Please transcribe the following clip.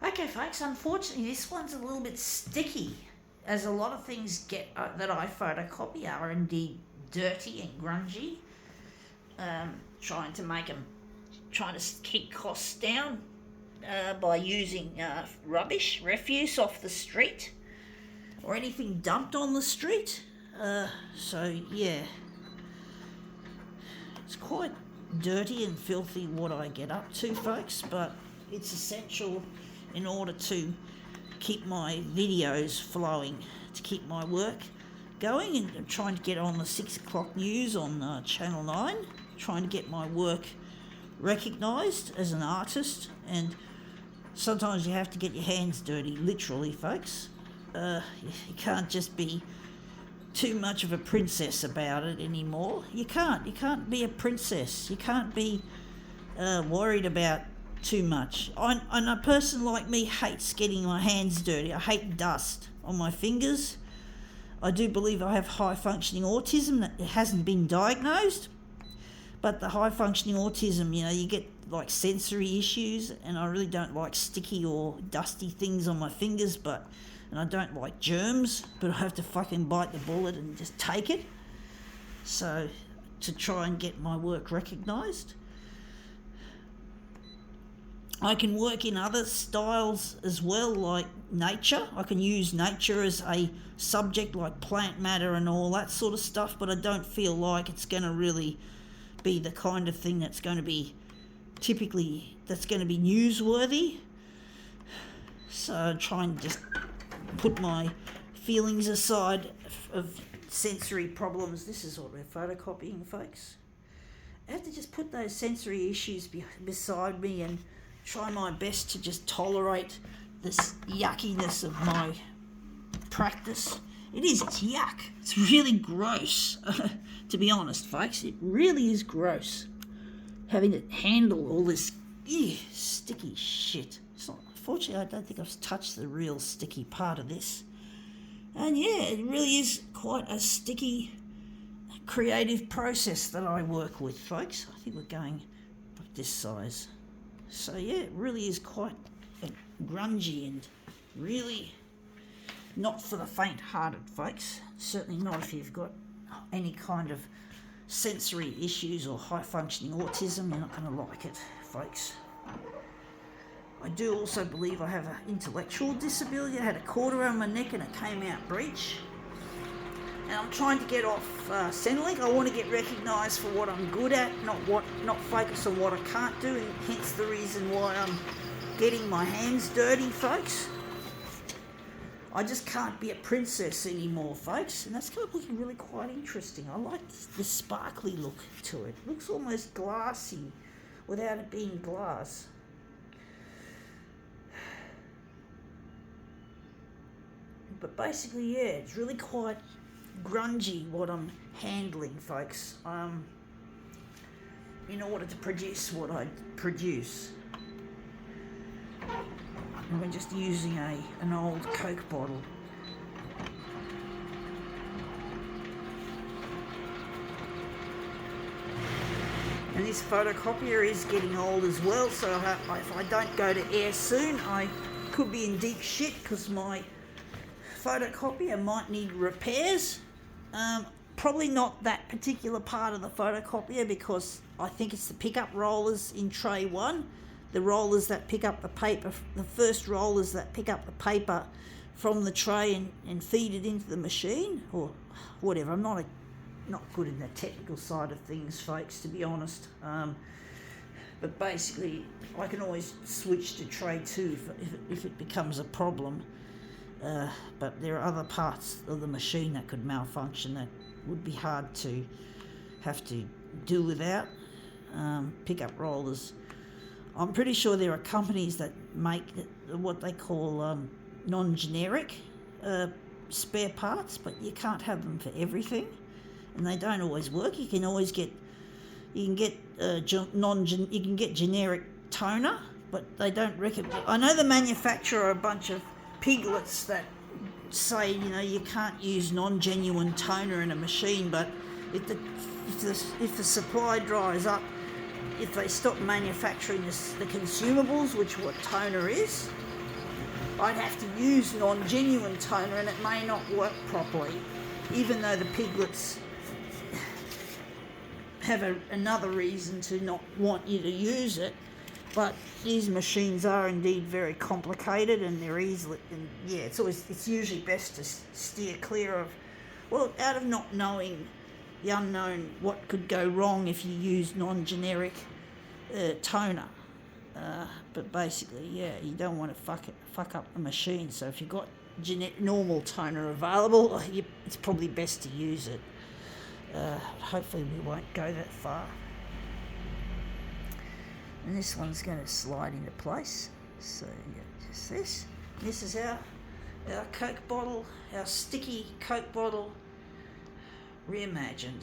Okay, folks, unfortunately, this one's a little bit sticky, as a lot of things get that I photocopy are indeed dirty and grungy. Trying to make them, trying to keep costs down by using rubbish, refuse off the street, or anything dumped on the street. So yeah, it's quite dirty and filthy what I get up to, folks, but it's essential in order to keep my videos flowing, to keep my work going, and I'm trying to get on the 6 o'clock news on Channel 9, trying to get my work recognised as an artist. And sometimes you have to get your hands dirty, literally, folks. You can't just be too much of a princess about it anymore. You can't be a princess. You can't be worried about too much. And a person like me hates getting my hands dirty. I hate dust on my fingers. I do believe I have high functioning autism that hasn't been diagnosed, but the high functioning autism, you get like sensory issues, and I really don't like sticky or dusty things on my fingers, and I don't like germs, but I have to fucking bite the bullet and just take it. So, to try and get my work recognised. I can work in other styles as well, like nature. I can use nature as a subject, like plant matter and all that sort of stuff, but I don't feel like it's going to really be the kind of thing that's going to be newsworthy. So I'm trying to just put my feelings aside of sensory problems. This is what we're photocopying, folks. I have to just put those sensory issues beside me and try my best to just tolerate this yuckiness of my practice. It's yuck. It's really gross. To be honest, folks, it really is gross. Having to handle all this sticky shit. Fortunately, I don't think I've touched the real sticky part of this. And yeah, it really is quite a sticky, creative process that I work with, folks. I think we're going this size. So yeah, it really is quite grungy and really not for the faint-hearted, folks. Certainly not if you've got any kind of sensory issues or high-functioning autism. You're not going to like it, folks. I do also believe I have an intellectual disability. I had a cord around my neck and a came-out breech. And I'm trying to get off Centrelink. I want to get recognised for what I'm good at, not focus on what I can't do, and hence the reason why I'm getting my hands dirty, folks. I just can't be a princess anymore, folks, and that's kind of looking really quite interesting. I like the sparkly look to it. It looks almost glassy without it being glass. But basically, yeah, it's really quite grungy what I'm handling, folks, in order to produce what I produce. I'm just using an old Coke bottle. And this photocopier is getting old as well, so if I don't go to air soon, I could be in deep shit because my photocopier might need repairs. Probably not that particular part of the photocopier, because I think it's the pickup rollers in tray 1, the rollers that pick up the paper, the first rollers that pick up the paper from the tray and feed it into the machine, or whatever. I'm not good in the technical side of things, folks, to be honest. But basically, I can always switch to tray 2 if it becomes a problem. But there are other parts of the machine that could malfunction that would be hard to have to do without. Pickup rollers. I'm pretty sure there are companies that make what they call non-generic spare parts, but you can't have them for everything, and they don't always work. You can get generic toner, but they don't recommend. I know the manufacturer a bunch of piglets that say, you can't use non-genuine toner in a machine, but if the supply dries up, if they stop manufacturing the consumables, which what toner is, I'd have to use non-genuine toner and it may not work properly, even though the piglets have another reason to not want you to use it. But these machines are indeed very complicated, and they're easily, and yeah, it's usually best to steer clear of, well, out of not knowing the unknown, what could go wrong if you use non-generic toner. But basically, yeah, you don't want to fuck up the machine. So if you've got normal toner available, it's probably best to use it. Hopefully we won't go that far. And this one's going to slide into place. So yeah, just this. This is our Coke bottle, our sticky Coke bottle, reimagined.